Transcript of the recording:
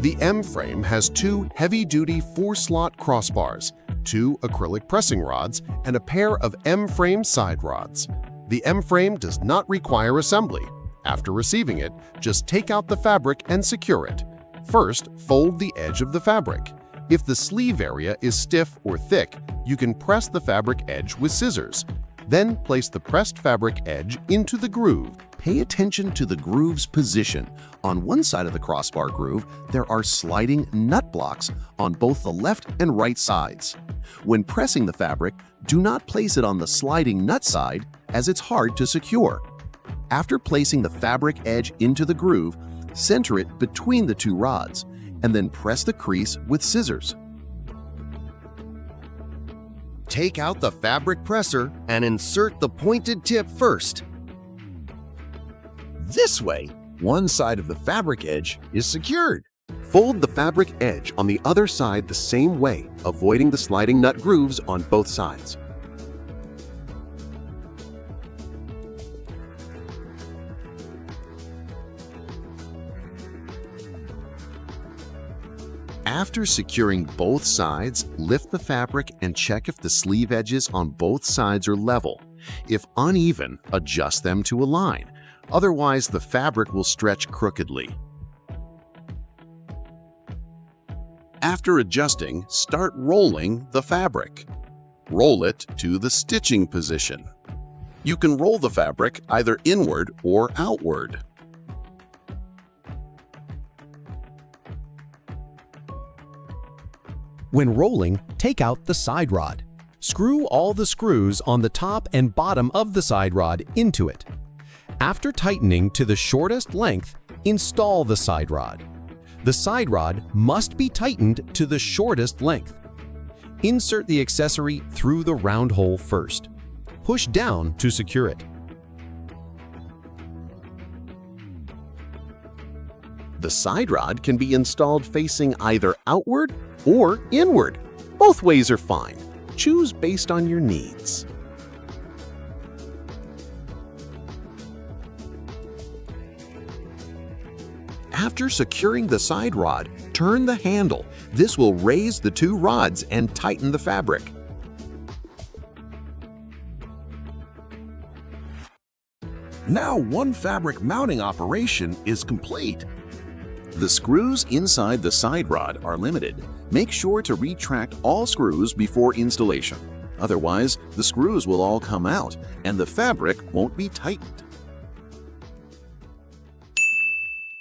The M frame has two heavy-duty 4-slot crossbars, two acrylic pressing rods, and a pair of M frame side rods. The M frame does not require assembly. After receiving it, just take out the fabric and secure it. First, fold the edge of the fabric. If the sleeve area is stiff or thick, you can press the fabric edge with scissors. Then place the pressed fabric edge into the groove. Pay attention to the groove's position. On one side of the crossbar groove, there are sliding nut blocks on both the left and right sides. When pressing the fabric, do not place it on the sliding nut side, as it's hard to secure. After placing the fabric edge into the groove, center it between the two rods, and then press the crease with scissors. Take out the fabric presser and insert the pointed tip first. This way, one side of the fabric edge is secured. Fold the fabric edge on the other side the same way, avoiding the sliding nut grooves on both sides. After securing both sides, lift the fabric and check if the sleeve edges on both sides are level. If uneven, adjust them to align. Otherwise, the fabric will stretch crookedly. After adjusting, start rolling the fabric. Roll it to the stitching position. You can roll the fabric either inward or outward. When rolling, take out the side rod. Screw all the screws on the top and bottom of the side rod into it. After tightening to the shortest length, install the side rod. The side rod must be tightened to the shortest length. Insert the accessory through the round hole first. Push down to secure it. The side rod can be installed facing either outward or inward. Both ways are fine. Choose based on your needs. After securing the side rod, turn the handle. This will raise the two rods and tighten the fabric. Now one fabric mounting operation is complete. The screws inside the side rod are limited. Make sure to retract all screws before installation. Otherwise, the screws will all come out and the fabric won't be tightened.